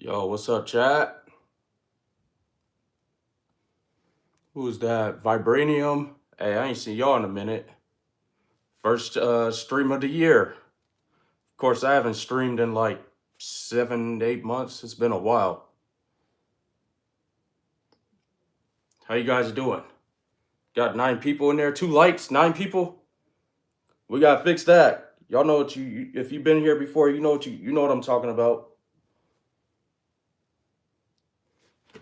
Yo, what's up, chat? Who's that? Vibranium? Hey, I ain't seen y'all in a minute. First stream of the year. Of course, I haven't streamed in like 7, 8 months. It's been a while. How you guys doing? Got 9 people in there, 2 likes, 9 people. We gotta fix that. Y'all know what if you've been here before, you know what I'm talking about.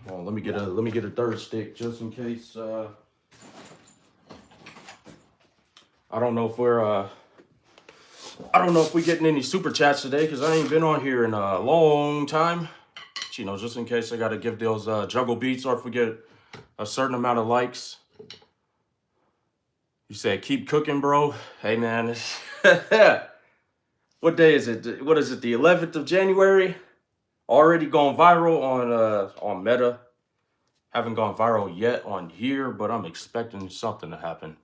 Oh, let me get a third stick just in case. I don't know if we're getting any super chats today because I ain't been on here in a long time. Just in case I got to give those juggle beats, or if we get a certain amount of likes. You said keep cooking, bro. Hey, man. What day is it? What is it? The 11th of January? Already gone viral on Meta. Haven't gone viral yet on here, but I'm expecting something to happen.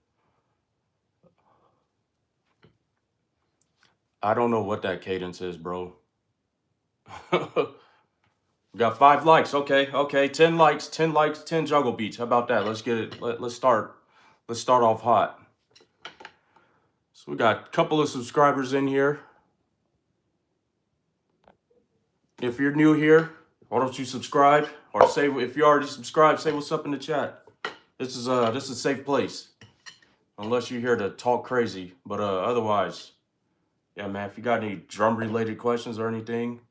I don't know what that cadence is, bro. We got 5 likes. Okay. 10 likes, 10 likes, 10 juggle beats. How about that? Let's get it. Let's start off hot. So we got a couple of subscribers in here. If you're new here, why don't you subscribe? Or say, if you already subscribed, say what's up in the chat. This is a safe place. Unless you're here to talk crazy. But otherwise, yeah, man, if you got any drum related questions or anything,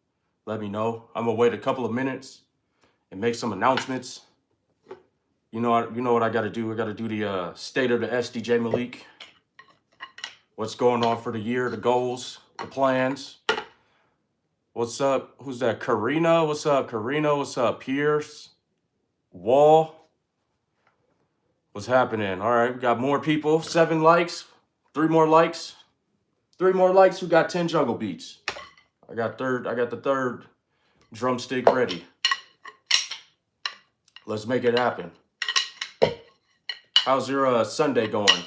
let me know. I'm gonna wait a couple of minutes and make some announcements. You know what I gotta do? I gotta do the state of the SDJ Malik. What's going on for the year, the goals, the plans. What's up? Who's that? Karina? What's up, Karina? What's up, Pierce? Wall? What's happening? All right, we got more people. 7 likes. 3 more likes. 3 more likes. We got 10 juggle beats. I got the third drumstick ready. Let's make it happen. How's your Sunday going?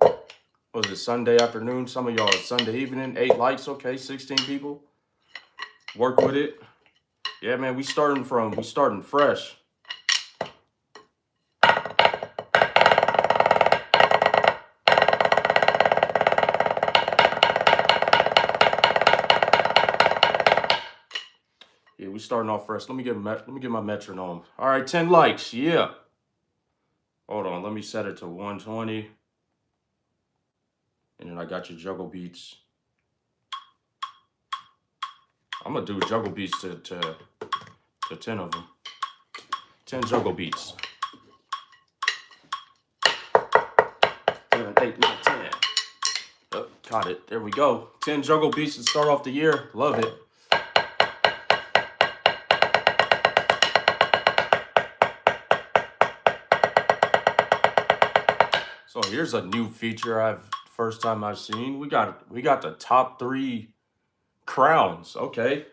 Was it Sunday afternoon? Some of y'all it's Sunday evening. 8 likes. Okay, 16 people. Work with it. Yeah, man, we starting fresh. Yeah, we starting off fresh. Let me get my metronome. All right, 10 likes. Yeah. Hold on, let me set it to 120. And then I got your juggle beats. I'm gonna do juggle beats to 10 of them. 10 juggle beats. 7, 8, 9, 10. Oh, got it. There we go. 10 juggle beats to start off the year. Love it. So here's a new feature first time I've seen. We got the top 3 crowns. Okay.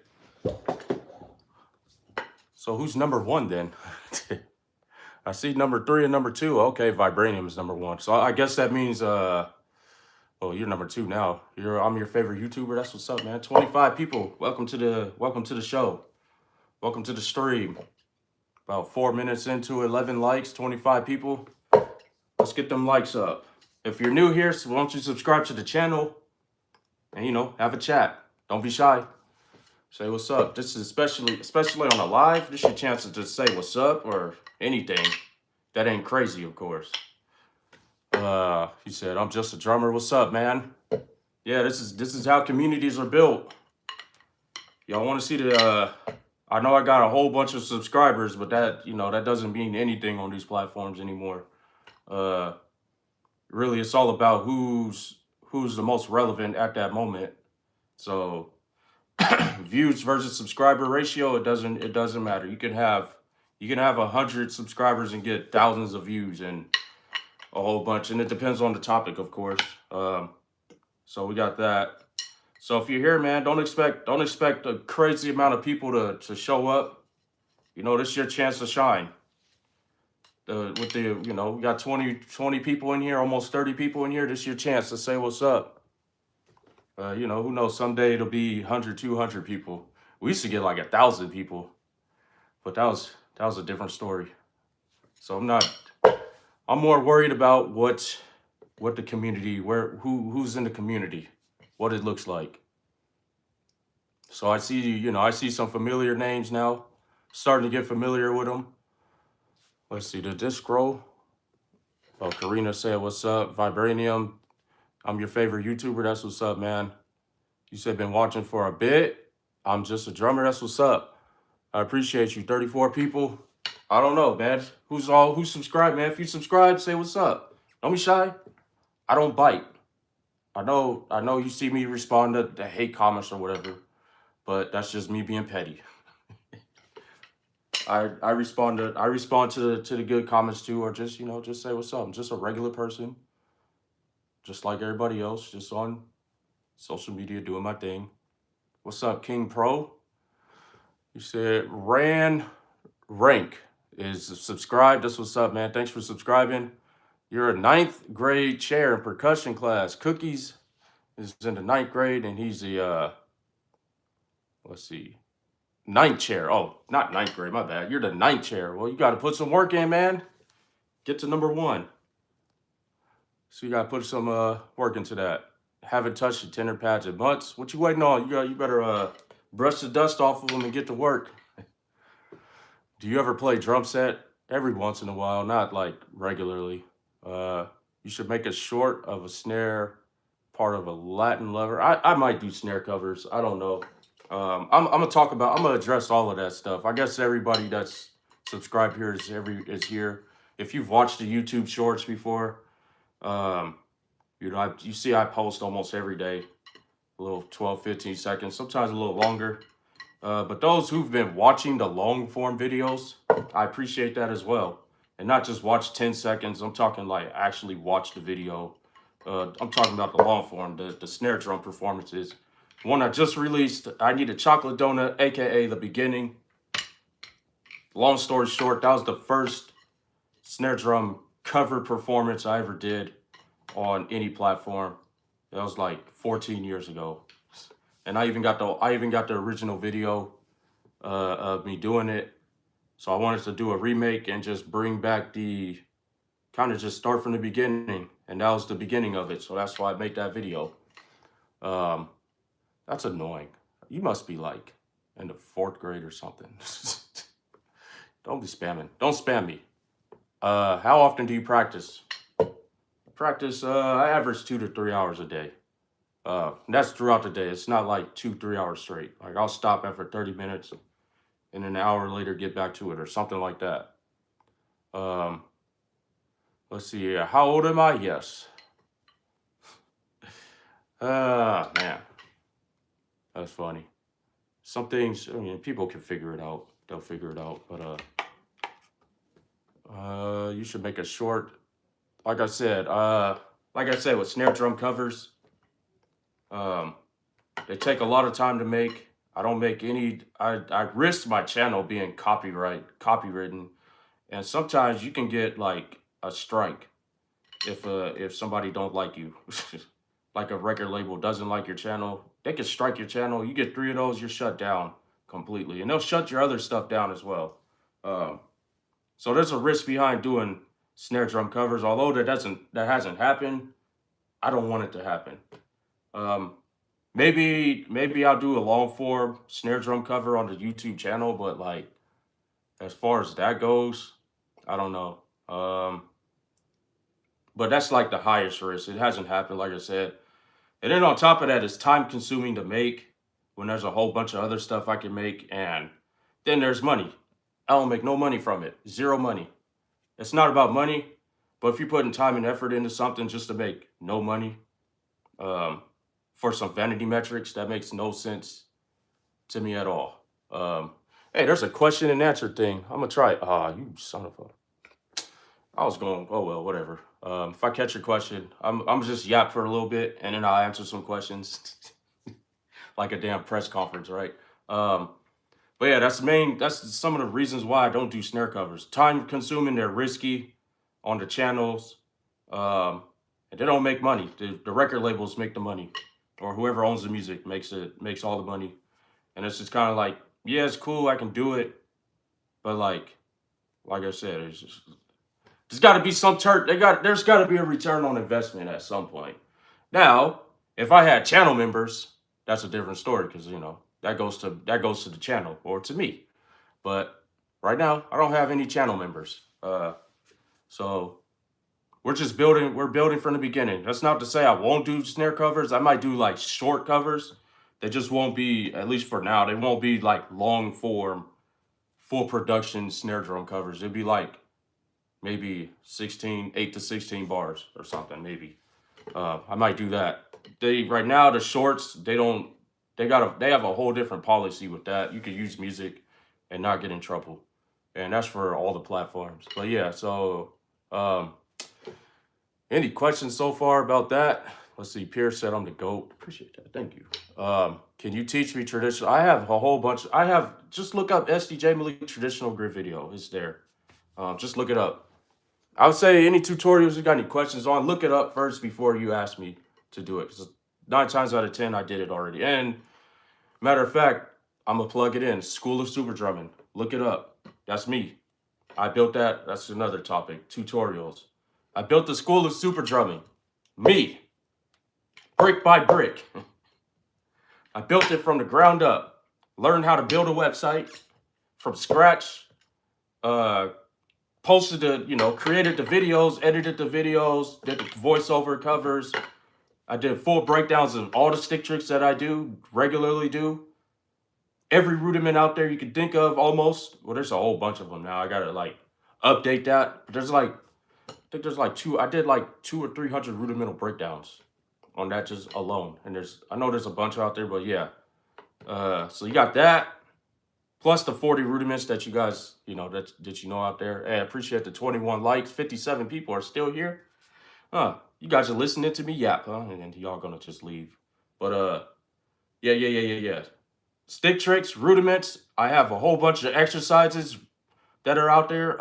So who's number 1 then? I see number 3 and number 2. Okay, Vibranium is number 1. So I guess that means well, you're number 2 now. I'm your favorite YouTuber. That's what's up, man. 25 people. Welcome to the show. Welcome to the stream. About 4 minutes into 11 likes, 25 people. Let's get them likes up. If you're new here, so why don't you subscribe to the channel and have a chat. Don't be shy. Say what's up. This is especially on a live. This is your chance to just say what's up or anything. That ain't crazy, of course. He said, I'm just a drummer. What's up, man? Yeah, this is how communities are built. Y'all want to see I know I got a whole bunch of subscribers, but that doesn't mean anything on these platforms anymore. Really, it's all about who's the most relevant at that moment. So views versus subscriber ratio, it doesn't matter. You can have 100 subscribers and get thousands of views and a whole bunch, and it depends on the topic, of course. So we got that. So if you're here, man, don't expect a crazy amount of people to show up. This is your chance to shine. We got 20 people in here, almost 30 people in here. This is your chance to say what's up. Who knows? Someday it'll be 100, 200 people. We used to get like 1,000 people, but that was a different story. So I'm more worried about what the community, who's in the community, what it looks like. So I see, I see some familiar names now, starting to get familiar with them. Let's see, did this scroll? Oh, Karina said, "What's up, Vibranium? I'm your favorite YouTuber. That's what's up, man. You said been watching for a bit. I'm just a drummer. That's what's up. I appreciate you. 34 people. I don't know, man. Who's subscribed, man? If you subscribe, say what's up. Don't be shy. I don't bite. I know you see me respond to the hate comments or whatever, but that's just me being petty. I respond to the good comments too, or just say what's up. I'm just a regular person, just like everybody else, just on social media doing my thing. What's up, King Pro? You said Rank is subscribed. That's what's up, man. Thanks for subscribing. You're a 9th grade chair in percussion class. Cookies is in the 9th grade, and he's the let's see, 9th chair. Oh, not 9th grade. My bad. You're the 9th chair. Well, you got to put some work in, man. Get to number 1. So you got to put some work into that. Haven't touched the tender pads in months. What you waiting on? You better brush the dust off of them and get to work. Do you ever play drum set? Every once in a while, not like regularly. You should make a short of a snare part of a Latin lover. I might do snare covers. I don't know. I'm gonna address all of that stuff. I guess everybody that's subscribed here is here. If you've watched the YouTube shorts before, you see I post almost every day, a little 12, 15 seconds, sometimes a little longer. But those who've been watching the long form videos, I appreciate that as well. And not just watch 10 seconds. I'm talking like actually watch the video. I'm talking about the long form, the snare drum performances. One I just released, I Need a Chocolate Donut, aka The Beginning. Long story short, that was the first snare drum cover performance I ever did on any platform. That was like 14 years ago. And I even got the original video of me doing it. So I wanted to do a remake and just bring back the kind of just start from the beginning. And that was the beginning of it. So that's why I made that video. That's annoying. You must be like in the 4th grade or something. Don't be spamming. Don't spam me. How often do you practice? Practice, I average 2 to 3 hours a day. That's throughout the day. It's not like 2-3 hours straight. Like I'll stop after 30 minutes and an hour later get back to it or something like that. Let's see. How old am I? Yes. Man, that's funny. Some things, I mean, people can figure it out. They'll figure it out. But you should make a short. Like I said, with snare drum covers. They take a lot of time to make. I don't make any. I risk my channel being copywritten, and sometimes you can get like a strike if somebody don't like you, like a record label doesn't like your channel. They can strike your channel. You get 3 of those, you're shut down completely, and they'll shut your other stuff down as well. So there's a risk behind doing snare drum covers. Although that hasn't happened, I don't want it to happen. Maybe I'll do a long form snare drum cover on the YouTube channel, but like as far as that goes, I don't know. But that's like the highest risk. It hasn't happened, like I said. And then on top of that, it's time consuming to make when there's a whole bunch of other stuff I can make. And then there's money. I don't make no money from it. 0 money. It's not about money, but if you're putting time and effort into something just to make no money, for some vanity metrics, that makes no sense to me at all. Hey, there's a question and answer thing. I'm gonna try it. You son of a. I was going, oh well, whatever. If I catch your question, I'm just yap for a little bit and then I'll answer some questions. Like a damn press conference, right? But yeah, that's some of the reasons why I don't do snare covers. Time consuming, they're risky on the channels. And they don't make money. The record labels make the money. Or whoever owns the music makes all the money. And it's just kind of like, yeah, it's cool, I can do it, but like I said, it's just there's got to be some there's got to be a return on investment at some point. Now, if I had channel members, that's a different story because that goes to the channel or to me. But right now, I don't have any channel members. So we're just building. We're building from the beginning. That's not to say I won't do snare covers. I might do like short covers. They just won't be, at least for now, they won't be like long form, full production snare drum covers. It'd be like maybe 8 to 16 bars or something, maybe. I might do that. Right now the shorts, they have a whole different policy with that. You can use music and not get in trouble. And that's for all the platforms. But yeah, so any questions so far about that? Let's see. Pierce said I'm the GOAT. Appreciate that. Thank you. Can you teach me traditional? I have a whole bunch. Just look up SDJ Malik traditional grip video. It's there. Just look it up. I would say any tutorials you got any questions on, look it up first before you ask me to do it. Because 9 times out of 10, I did it already. And matter of fact, I'm going to plug it in. School of Super Drumming. Look it up. That's me. I built that. That's another topic. Tutorials. I built the School of Super Drumming. Me. Brick by brick. I built it from the ground up. Learned how to build a website from scratch. Posted created the videos, edited the videos, did the voiceover covers. I did full breakdowns of all the stick tricks that I regularly do. Every rudiment out there you can think of almost. Well, there's a whole bunch of them now. I gotta update that. But I did like 200 or 300 rudimental breakdowns on that just alone. And I know there's a bunch out there, but yeah. So you got that. Plus the 40 rudiments that you guys, that out there. Hey, I appreciate the 21 likes. 57 people are still here. You guys are listening to me yap, huh? And y'all gonna just leave. But yeah. Stick tricks, rudiments. I have a whole bunch of exercises that are out there.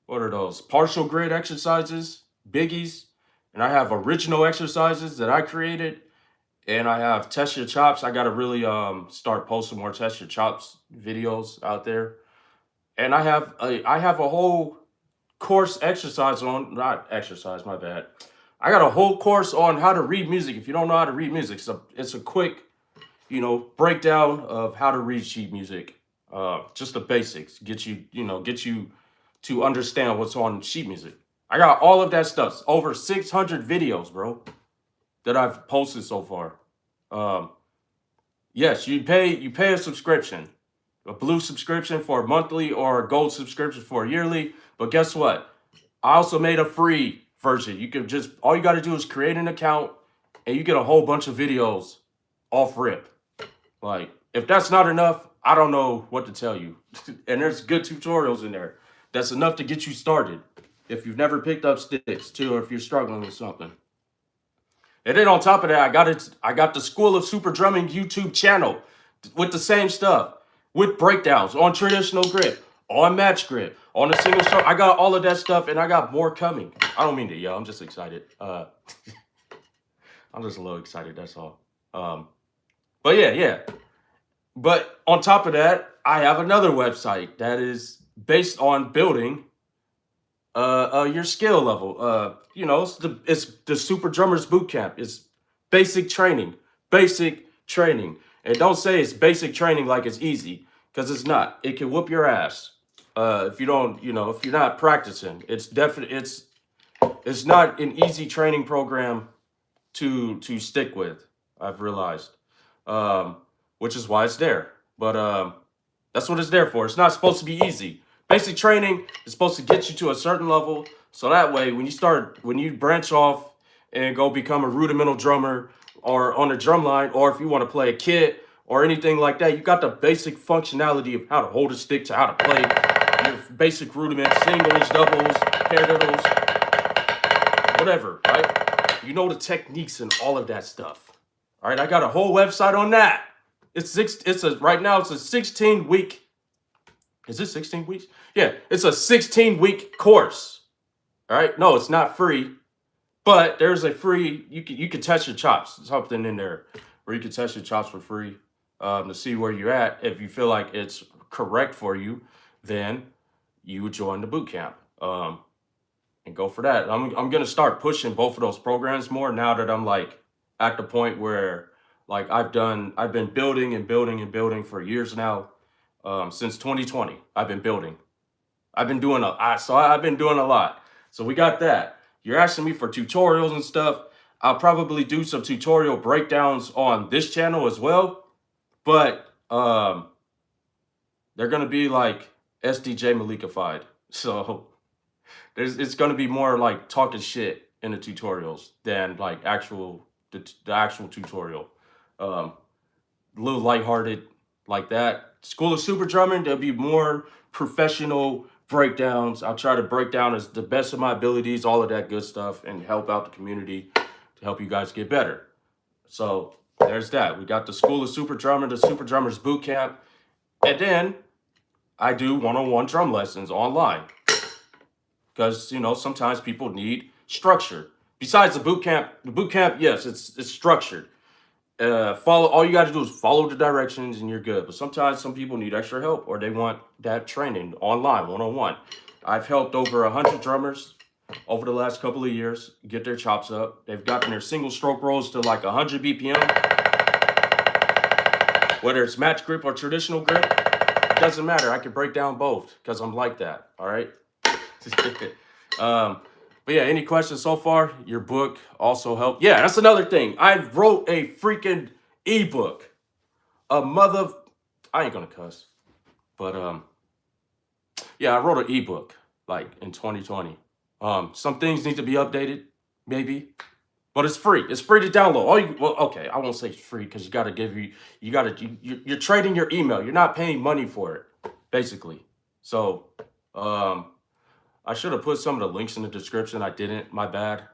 What are those? Partial grid exercises, biggies. And I have original exercises that I created. And I have Test Your Chops. I got to really start posting more Test Your Chops videos out there. And I have a whole course my bad. I got a whole course on how to read music. If you don't know how to read music, it's a quick, breakdown of how to read sheet music. Just the basics. Get you to understand what's on sheet music. I got all of that stuff. Over 600 videos, bro, that I've posted so far. Yes, you pay a subscription, a blue subscription for a monthly or a gold subscription for a yearly. But guess what? I also made a free version. All you got to do is create an account and you get a whole bunch of videos off rip. Like, if that's not enough, I don't know what to tell you. And there's good tutorials in there. That's enough to get you started. If you've never picked up sticks too, or if you're struggling with something. And then on top of that, I got the School of Super Drumming YouTube channel with the same stuff, with breakdowns on traditional grip, on match grip, on a single stroke. I got all of that stuff, and I got more coming. I don't mean to yell. I'm just excited. I'm just a little excited. That's all. But yeah. But on top of that, I have another website that is based on building your skill level. It's the Super Drummers Bootcamp. It's basic training. And don't say it's basic training like it's easy, because it's not. It can whoop your ass if you don't, if you're not practicing. It's not an easy training program to stick with. I've realized, which is why it's there. But that's what it's there for. It's not supposed to be easy. Basic training is supposed to get you to a certain level, so that way when you branch off and go become a rudimental drummer or on a drum line, or if you want to play a kit or anything like that, you got the basic functionality of how to hold a stick, to how to play your basic rudiments, singles, doubles, paradiddles, whatever, right? You know the techniques and all of that stuff. All right, I got a whole website on that. Right now it's a 16-week. Is it 16 weeks? Yeah, it's a 16-week course. All right. No, it's not free, but there's a free. You can test your chops. Something in there where you can test your chops for free. to see where you're at. If you feel like it's correct for you, then you would join the boot camp. And go for that. I'm gonna start pushing both of those programs more now that I'm like at the point where like I've been building and building and building for years now. Since 2020, I've been building. I've been doing I've been doing a lot. So we got that. You're asking me for tutorials and stuff. I'll probably do some tutorial breakdowns on this channel as well, but they're gonna be like SDJ Malikified. So it's going to be more like talking shit in the tutorials than like the actual tutorial. A little lighthearted like that. School of Super Drumming, there'll be more professional breakdowns. I'll try to break down as the best of my abilities, all of that good stuff, and help out the community to help you guys get better. So there's that. We got the School of Super Drummer, the Super Drummers Boot Camp, and then I do one-on-one drum lessons online. Because, you know, sometimes people need structure. Besides the boot camp, yes, it's structured. Follow. All you got to do is follow the directions and you're good. But sometimes some people need extra help or they want that training online, one-on-one. I've helped over 100 drummers over the last couple of years get their chops up. They've gotten their single stroke rolls to like 100 BPM. Whether it's match grip or traditional grip, it doesn't matter. I can break down both because I'm like that, all right? But yeah, any questions so far? Your book also helped. Yeah, that's another thing. I wrote a freaking ebook. I ain't gonna cuss, but yeah, I wrote an ebook like in 2020. Some things need to be updated, maybe, but it's free. It's free to download. Okay, I won't say it's free because you're trading your email. You're not paying money for it, basically. So, I should have put some of the links in the description. I didn't. My bad.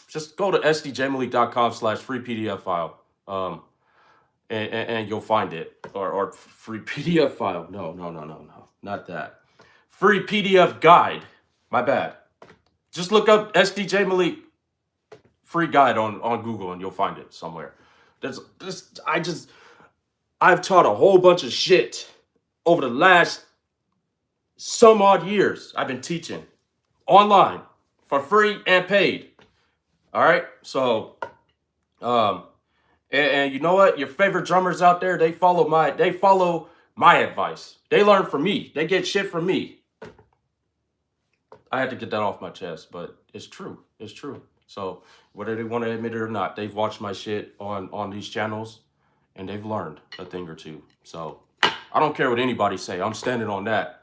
Just go to sdjmalik.com/free PDF file. And you'll find it. Or free PDF file. No. Not that. Free PDF guide. My bad. Just look up SDJ Malik free guide on Google and you'll find it somewhere. I've taught a whole bunch of shit over the last some odd years. I've been teaching online for free and paid. All right. So, and you know what? Your favorite drummers out there, they follow my advice. They learn from me. They get shit from me. I had to get that off my chest, but it's true. It's true. So whether they want to admit it or not, they've watched my shit on these channels and they've learned a thing or two. So I don't care what anybody say. I'm standing on that.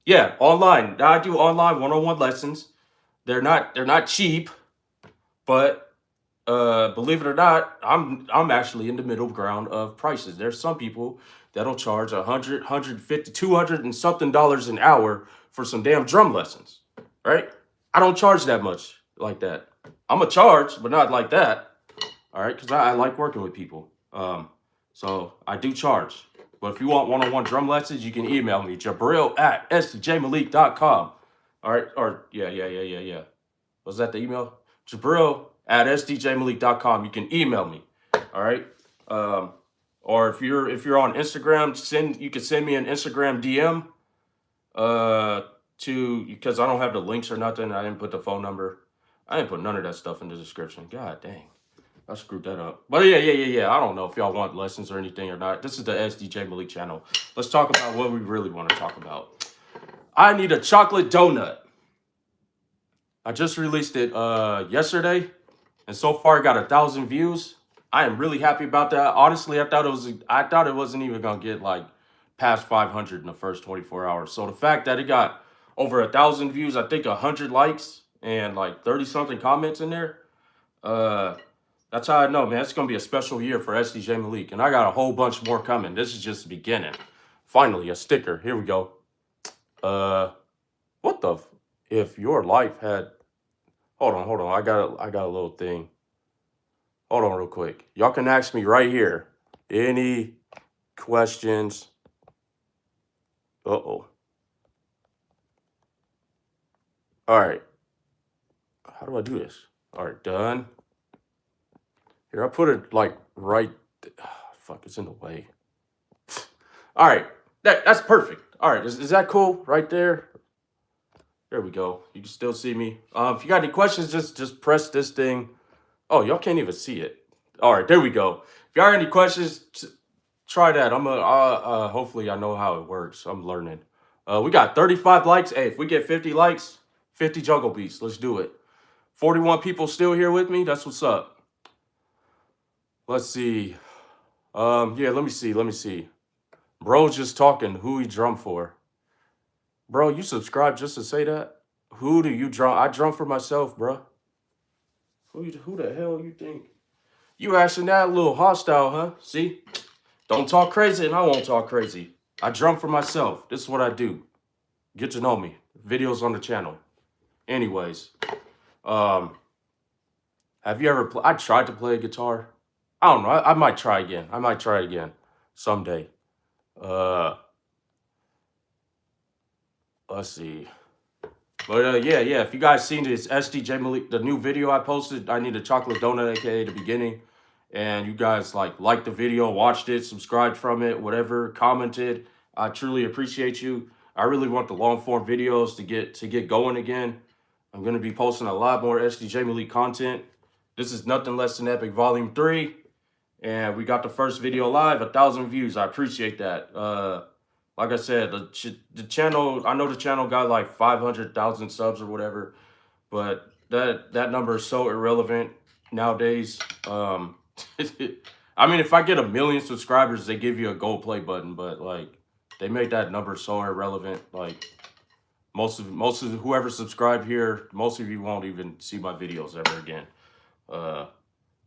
Yeah, online. I do online one-on-one lessons. They're not cheap, but believe it or not, I'm actually in the middle ground of prices. There's some people that'll charge $100, $150, $200 and something an hour for some damn drum lessons, right? I don't charge that much like that. I'm a charge, but not like that. All right, because I like working with people. So I do charge. But if you want one-on-one drum lessons, you can email me, Jabril@sdjmalik.com. All right, or yeah. Was that the email? Jabril@sdjmalik.com. You can email me. All right. Or if you're on Instagram, you can send me an Instagram DM. Because I don't have the links or nothing. I didn't put the phone number. I didn't put none of that stuff in the description. God dang. I screwed that up. But yeah. I don't know if y'all want lessons or anything or not. This is the SDJ Malik channel. Let's talk about what we really want to talk about. I need a chocolate donut. I just released it yesterday, and so far I got 1,000 views. I am really happy about that. Honestly, I thought it wasn't even gonna get like past 500 in the first 24 hours. So the fact that it got over 1,000 views, I think 100 likes and like 30 something comments in there, that's how I know, man. It's gonna be a special year for SDJ Malik, and I got a whole bunch more coming. This is just the beginning. Finally, a sticker. Here we go. What the? If your life had, hold on. I got a little thing. Hold on, real quick. Y'all can ask me right here. Any questions? Uh-oh. All right. How do I do this? All right, done. Here, I put it like right Fuck, it's in the way. All right, that's perfect. All right, is that cool right there? There we go. You can still see me. If you got any questions, just press this thing. Oh, y'all can't even see it. All right, there we go. If y'all got any questions, try that. Hopefully I know how it works. I'm learning. We got 35 likes. Hey, if we get 50 likes, 50 Jungle Beats. Let's do it. 41 people still here with me. That's what's up. Let's see. Yeah, let me see. Bro's just talking. Who he drum for? Bro, you subscribe just to say that? Who do you drum? I drum for myself, bro. Who the hell you think? You asking that, a little hostile, huh? See? Don't talk crazy and I won't talk crazy. I drum for myself. This is what I do. Get to know me. Videos on the channel. Anyways, have you ever I tried to play guitar. I don't know. I might try again. I might try it again someday. Let's see. But yeah. If you guys seen this SDJ Malik, the new video I posted, I need a chocolate donut, aka the beginning, and you guys like the video, watched it, subscribed from it, whatever, commented. I truly appreciate you. I really want the long form videos to get going again. I'm gonna be posting a lot more SDJ Malik content. This is Nothing Less Than Epic Volume 3, and we got the first video live, 1,000 views. I appreciate that. Like I said, the channel, I know the channel got like 500,000 subs or whatever, but that number is so irrelevant nowadays. I mean, if I get 1 million subscribers, they give you a gold play button, but like they made that number so irrelevant. Like most of whoever subscribed here, most of you won't even see my videos ever again,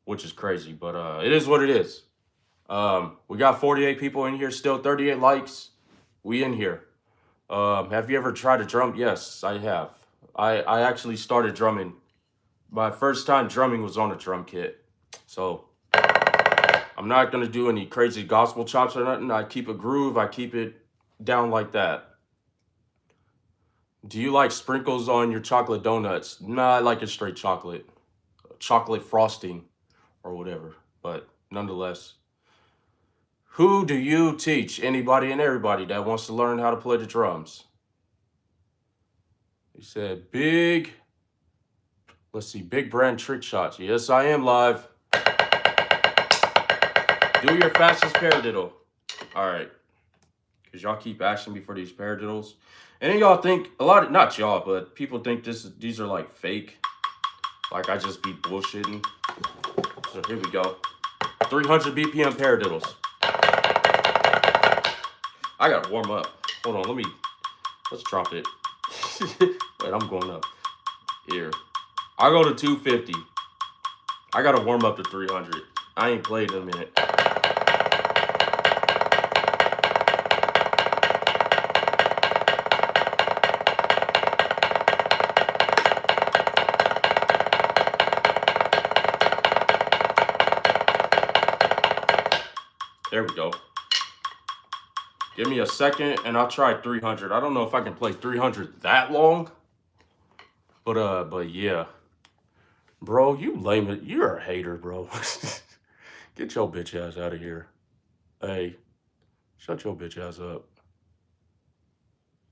which is crazy. But it is what it is. We got 48 people in here still, 38 likes. We in here. Have you ever tried to drum? Yes, I have. I actually started drumming. My first time drumming was on a drum kit. So I'm not going to do any crazy gospel chops or nothing. I keep a groove. I keep it down like that. Do you like sprinkles on your chocolate donuts? Nah, I like it straight chocolate. Chocolate frosting or whatever. But nonetheless. Who do you teach? Anybody and everybody that wants to learn how to play the drums. He said, big brand trick shots. Yes, I am live. Do your fastest paradiddle. All right. Because y'all keep asking me for these paradiddles. And then y'all think, not y'all, but people think these are like fake. Like I just be bullshitting. So here we go. 300 BPM paradiddles. I gotta warm up. Hold on, let's drop it. Wait, I'm going up. Here. I'll go to 250. I gotta warm up to 300. I ain't played in a minute. There we go. Give me a second and I'll try 300. I don't know if I can play 300 that long. But yeah. Bro, you lame. You're a hater, bro. Get your bitch ass out of here. Hey, shut your bitch ass up.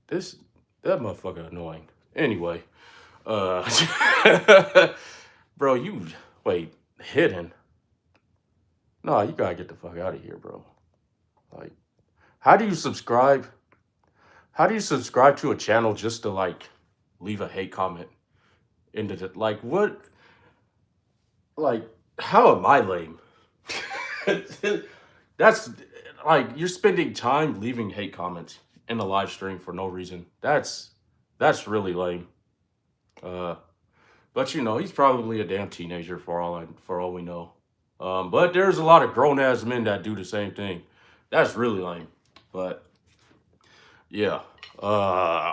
That motherfucker annoying. Anyway, bro, wait, hidden. No, you gotta get the fuck out of here, bro. Like, how do you subscribe? How do you subscribe to a channel just to like leave a hate comment? Like what? Like, how am I lame? That's like you're spending time leaving hate comments in a live stream for no reason. That's really lame. But you know, he's probably a damn teenager for all we know. But there's a lot of grown ass men that do the same thing. That's really lame. But yeah.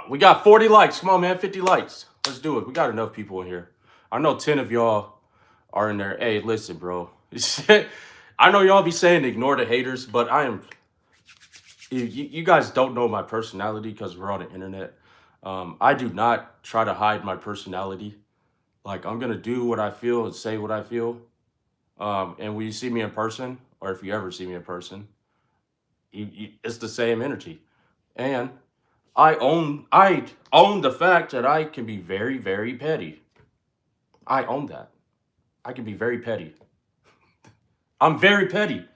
We got 40 likes. Come on, man, 50 likes. Let's do it. We got enough people in here. I know 10 of y'all are in there. Hey, listen, bro. I know y'all be saying ignore the haters, but you guys don't know my personality because we're on the internet. I do not try to hide my personality. Like, I'm going to do what I feel and say what I feel. And when you see me in person or if you ever see me in person, it's the same energy. And I own the fact that I can be very, very petty. I own that. I can be very petty. I'm very petty,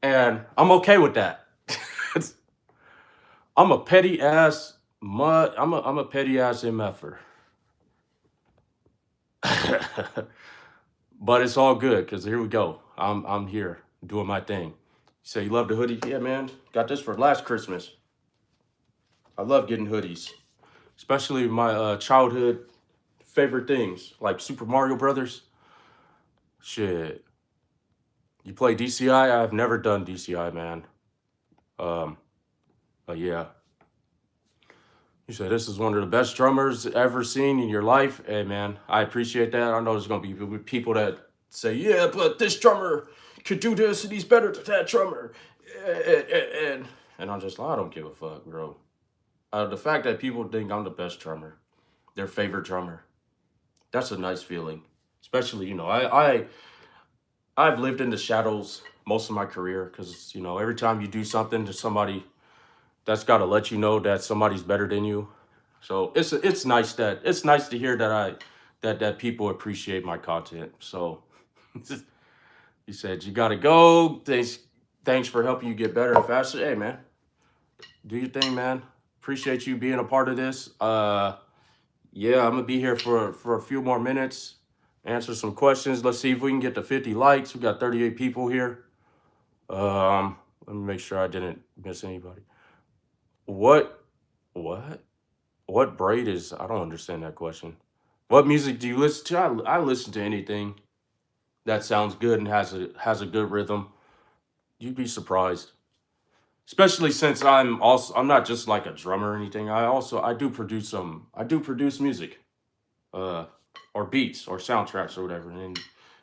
and I'm okay with that. I'm a petty ass mud. I'm a petty ass mf'er. But it's all good because here we go. I'm here doing my thing. You say you love the hoodie? Yeah, man. Got this for last Christmas. I love getting hoodies, especially my childhood favorite things like Super Mario Brothers. Shit. You play DCI? I've never done DCI, man. Um, but yeah. You said this is one of the best drummers ever seen in your life. Hey, man, I appreciate that. I know there's gonna be people that say, "Yeah, but this drummer could do this, and he's better than that drummer." And I'm just like, I don't give a fuck, bro. The fact that people think I'm the best drummer, their favorite drummer, that's a nice feeling. Especially, I've lived in the shadows most of my career because every time you do something to somebody, that's got to let you know that somebody's better than you. So it's nice to hear that that people appreciate my content. So he said you got to go. Thanks for helping you get better and faster. Hey, man, do your thing, man. Appreciate you being a part of this. Yeah, I'm gonna be here for a few more minutes, answer some questions. Let's see if we can get to 50 likes. We got 38 people here. Let me make sure I didn't miss anybody. What what what braid is? I don't understand that question. What music do you listen to? I listen to anything that sounds good and has a good rhythm. You'd be surprised. Especially since I'm not just like a drummer or anything. I do produce music. Uh or beats or soundtracks or whatever. And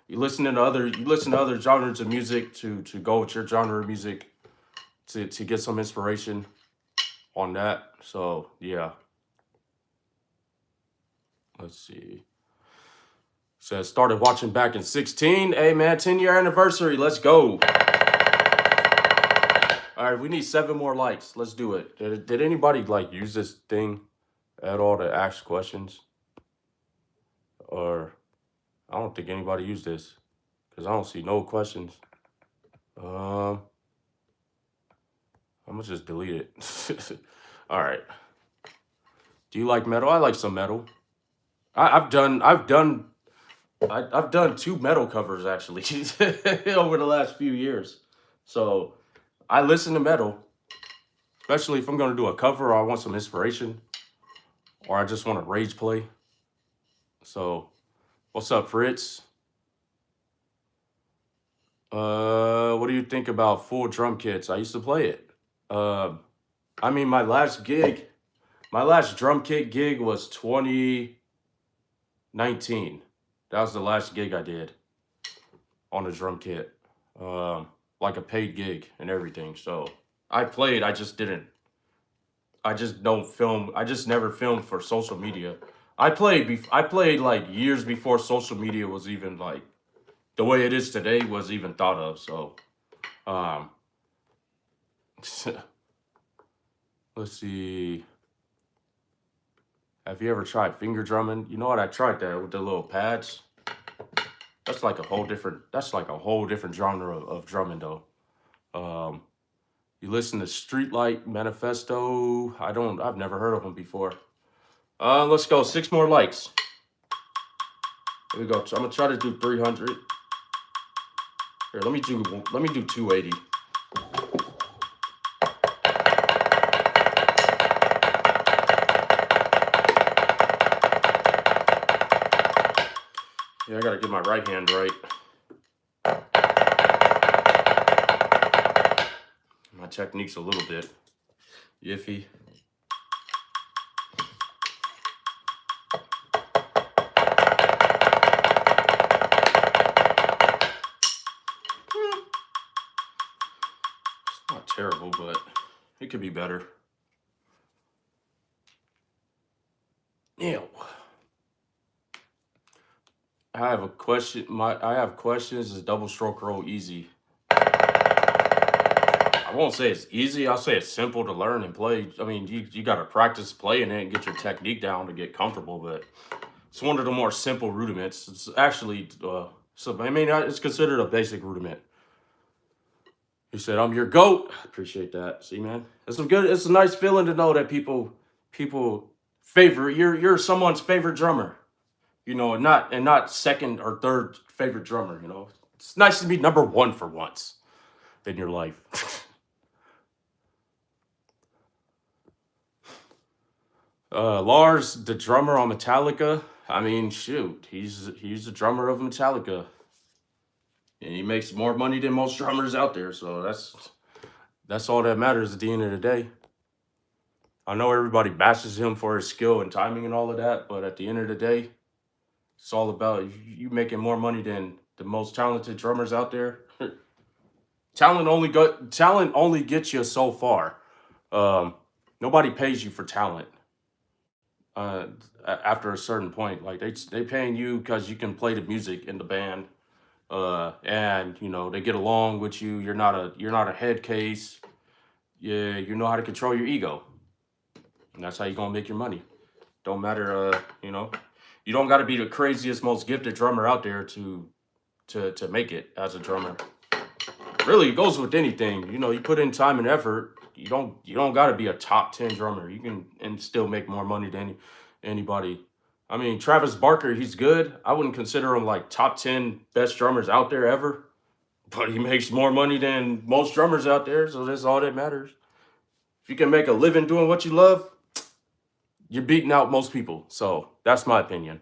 you listen to other genres of music to go with your genre of music to get some inspiration on that. So yeah. Let's see. Says started watching back in 16. Hey man, 10-year anniversary. Let's go. All right, we need 7 more likes. Let's do it. Did anybody like use this thing at all to ask questions? Or I don't think anybody used this because I don't see no questions. I'm gonna just delete it. All right. Do you like metal? I like some metal. I've done 2 metal covers actually over the last few years. So I listen to metal, especially if I'm gonna do a cover or I want some inspiration or I just want to rage play. So what's up, Fritz? What do you think about full drum kits? I used to play it. Uh, I mean, my last drum kit gig was 2019. That was the last gig I did on a drum kit, like a paid gig and everything. So I played. I just didn't. I just don't film. I just never filmed for social media. I played like years before social media was even like the way it is today was even thought of. So, um, let's see. Have you ever tried finger drumming? You know what? I tried that with the little pads. That's like a whole different. That's like a whole different genre of drumming, though. Um, you listen to Streetlight Manifesto? I've never heard of them before. Let's go. 6 more likes. Here we go. I'm gonna try to do 300. Here, let me do 280. Yeah, I gotta get my right hand right. My technique's a little bit iffy. It's not terrible, but it could be better. Ew. I have a question. I have questions. Is double stroke roll easy? I won't say it's easy. I'll say it's simple to learn and play. I mean, you got to practice playing it and get your technique down to get comfortable. But it's one of the more simple rudiments. It's actually, so I mean, it's considered a basic rudiment. He said, "I'm your goat." Appreciate that. See, man, it's a good. It's a nice feeling to know that people favor you're someone's favorite drummer. You know, and not second or third favorite drummer. You know, it's nice to be number one for once in your life. Lars, the drummer on Metallica. I mean, shoot, he's the drummer of Metallica, and he makes more money than most drummers out there. So that's all that matters at the end of the day. I know everybody bashes him for his skill and timing and all of that, but at the end of the day, it's all about you making more money than the most talented drummers out there. Talent only gets you so far. Um, Nobody pays you for talent. Uh, After a certain point, like they paying you because you can play the music in the band, and you know they get along with you. You're not a head case. Yeah, you know how to control your ego, and that's how you're gonna make your money. Don't matter, you don't got to be the craziest, most gifted drummer out there to make it as a drummer. Really, it goes with anything. You know, you put in time and effort. You don't got to be a top 10 drummer. You can and still make more money than anybody. I mean, Travis Barker, he's good. I wouldn't consider him like top 10 best drummers out there ever, but he makes more money than most drummers out there. So that's all that matters. If you can make a living doing what you love, you're beating out most people. So that's my opinion.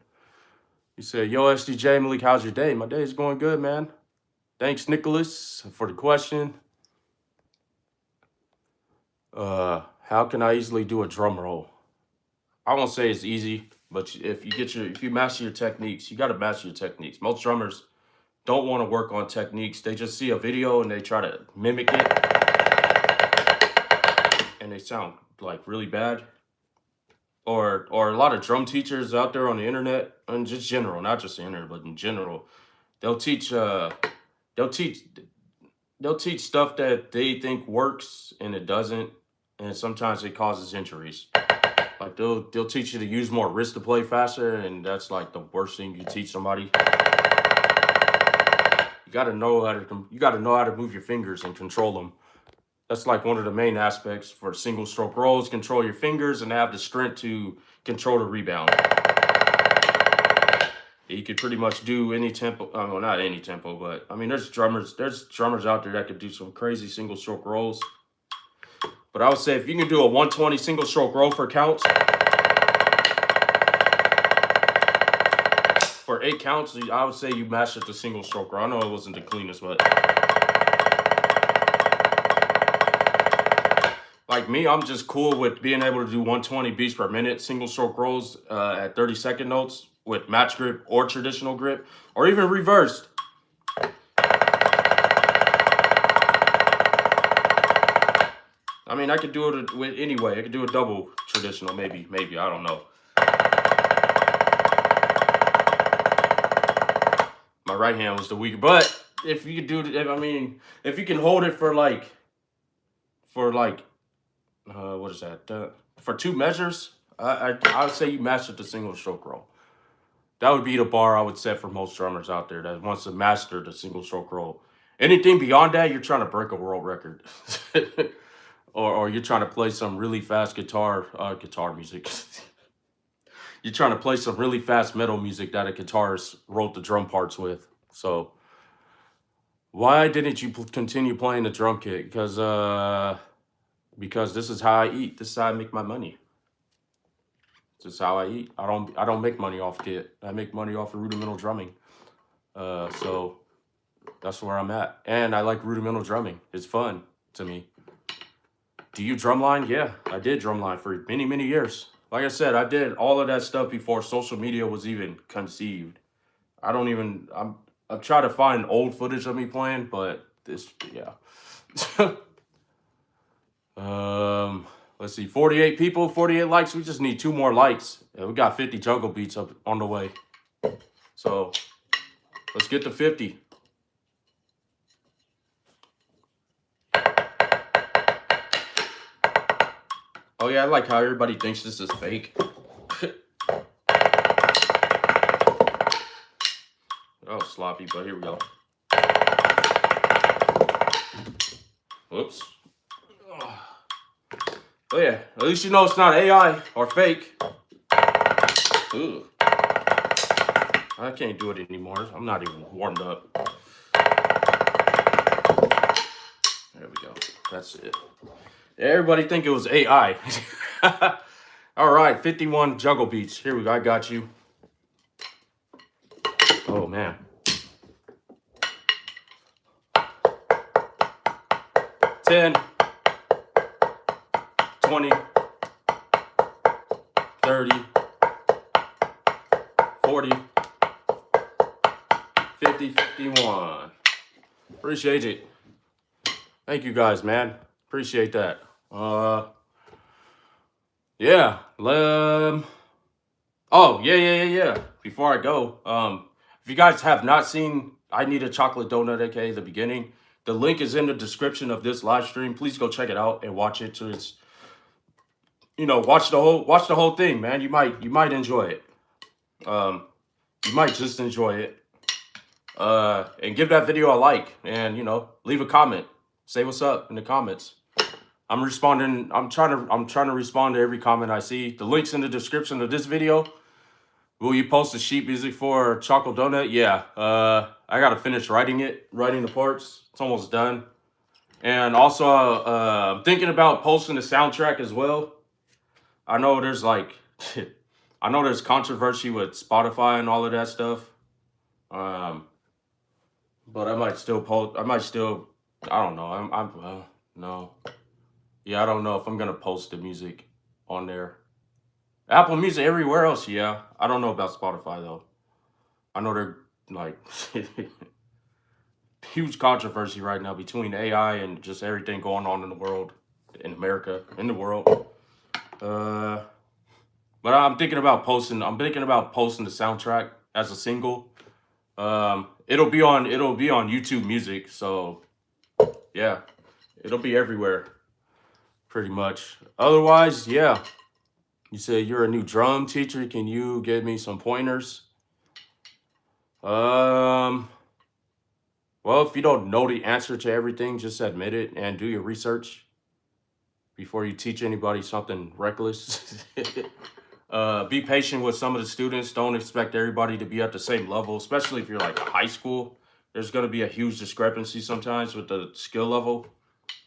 You said, "Yo, SDJ Malik, how's your day?" My day is going good, man. Thanks, Nicholas, for the question. How can I easily do a drum roll? I won't say it's easy, but if you master your techniques, you got to master your techniques. Most drummers don't want to work on techniques. They just see a video and they try to mimic it, and they sound like really bad. Or a lot of drum teachers out there on the internet, and just general, not just the internet, but in general, they'll teach they'll teach they'll teach stuff that they think works and it doesn't, and sometimes it causes injuries. Like they'll teach you to use more wrist to play faster, and that's like the worst thing you teach somebody. You got to know how to move your fingers and control them. That's like one of the main aspects for single stroke rolls. Control your fingers and have the strength to control the rebound. You could pretty much do any tempo. Well, not any tempo, but I mean, there's drummers out there that could do some crazy single stroke rolls. But I would say if you can do a 120 single stroke roll for counts, for 8 counts, I would say you mastered the single stroke roll. I know it wasn't the cleanest, but like me, I'm just cool with being able to do 120 beats per minute single stroke rolls at 30-second notes with match grip or traditional grip, or even reversed. I mean, I could do it with anyway. I could do a double traditional, maybe, I don't know. My right hand was the weaker, but if you could do it, if you can hold it for what is that? For 2 measures, I would say you mastered the single stroke roll. That would be the bar I would set for most drummers out there that wants to master the single stroke roll. Anything beyond that, you're trying to break a world record. Or you're trying to play some really fast guitar music. You're trying to play some really fast metal music that a guitarist wrote the drum parts with. So why didn't you continue playing the drum kit? Because this is how I eat. This is how I make my money. This is how I eat. I don't make money off kit. I make money off of rudimental drumming. So that's where I'm at. And I like rudimental drumming. It's fun to me. Do you drumline? Yeah, I did drumline for many, many years. Like I said, I did all of that stuff before social media was even conceived. I'm trying to find old footage of me playing, but yeah. Let's see, 48 people, 48 likes. We just need 2 more likes. Yeah, we got 50 jungle beats up on the way. So let's get to 50. Oh yeah, I like how everybody thinks this is fake. Oh, sloppy, but here we go. Whoops. Oh yeah, at least you know it's not AI or fake. Ugh. I can't do it anymore. I'm not even warmed up. There we go. That's it. Everybody think it was AI. All right, 51 Juggle Beats. Here we go. I got you. Oh man. 10, 20, 30, 40, 50, 51. Appreciate it. Thank you guys, man. Appreciate that. Yeah. Oh, yeah. Before I go, if you guys have not seen I Need a Chocolate Donut, aka the beginning, the link is in the description of this live stream. Please go check it out and watch it to its, watch the whole thing, man. You might enjoy it. You might just enjoy it. And give that video a like and leave a comment. Say what's up in the comments. I'm trying to respond to every comment I see. The link's in the description of this video. Will you post the sheet music for Chocolate Donut? Yeah. I gotta finish writing the parts. It's almost done. And also, I'm thinking about posting the soundtrack as well. I know there's there's controversy with Spotify and all of that stuff. But I might still post. I don't know. No. Yeah, I don't know if I'm gonna post the music on there. Apple Music, everywhere else, yeah. I don't know about Spotify though. I know they're like huge controversy right now between AI and just everything going on in the world, in America, in the world. But I'm thinking about posting the soundtrack as a single. It'll be on YouTube Music, so yeah, it'll be everywhere, pretty much. Otherwise, yeah. You say you're a new drum teacher. Can you give me some pointers? Well, if you don't know the answer to everything, just admit it and do your research before you teach anybody something reckless. Be patient with some of the students. Don't expect everybody to be at the same level, especially if you're like high school. There's going to be a huge discrepancy sometimes with the skill level.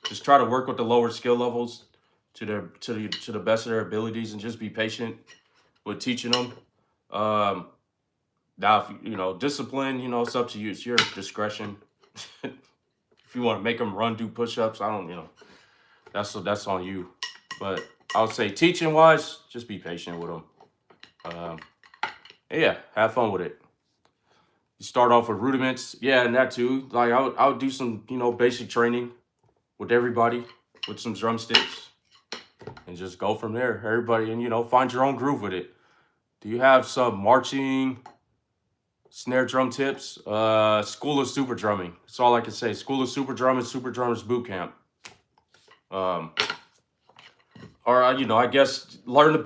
Just try to work with the lower skill levels to the best of their abilities, and just be patient with teaching them. Now, if discipline, it's up to you. It's your discretion. If you want to make them do push-ups, that's on you. But I would say teaching wise, just be patient with them. Yeah, have fun with it. You start off with rudiments, yeah, and that too. Like I would do some, basic training with everybody with some drumsticks, and just go from there. Everybody, and find your own groove with it. Do you have some marching, snare drum tips? School of Super Drumming. That's all I can say. School of Super Drumming, Super Drummers Boot Camp. Or I guess learn your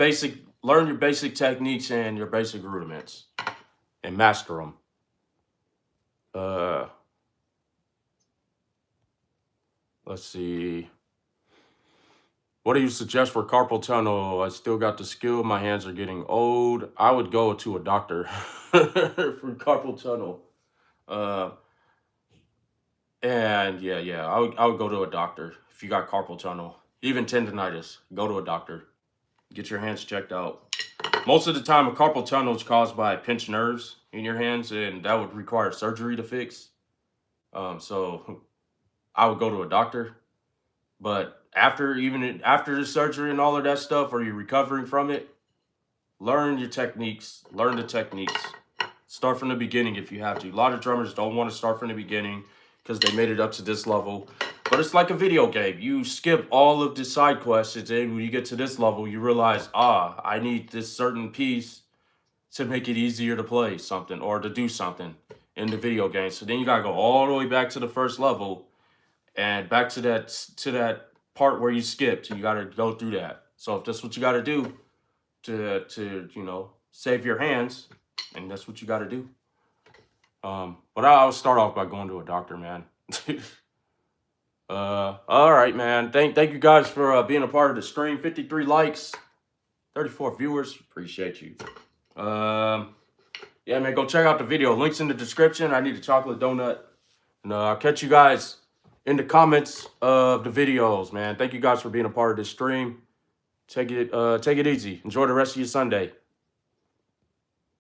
basic techniques and your basic rudiments, and master them. Let's see. What do you suggest for carpal tunnel? I still got the skill. My hands are getting old. I would go to a doctor for carpal tunnel. And yeah, I would go to a doctor if you got carpal tunnel. Even tendonitis, go to a doctor. Get your hands checked out. Most of the time, a carpal tunnel is caused by pinched nerves in your hands, and that would require surgery to fix. So I would go to a doctor. But after the surgery and all of that stuff, or you're recovering from it, learn your techniques. Learn the techniques. Start from the beginning if you have to. A lot of drummers don't want to start from the beginning because they made it up to this level. But it's like a video game. You skip all of the side quests, and then when you get to this level, you realize, I need this certain piece to make it easier to play something or to do something in the video game. So then you gotta go all the way back to the first level and back to that part where you skipped. You gotta go through that. So if that's what you got to do to you know, save your hands, and that's what you got to do. But I'll start off by going to a doctor, man. All right, man. Thank you guys for being a part of the stream. 53 likes, 34 viewers. Appreciate you. Yeah, man, go check out the video. Links in the description. I need a chocolate donut. And I'll catch you guys in the comments of the videos, man. Thank you guys for being a part of this stream. Take it easy. Enjoy the rest of your Sunday.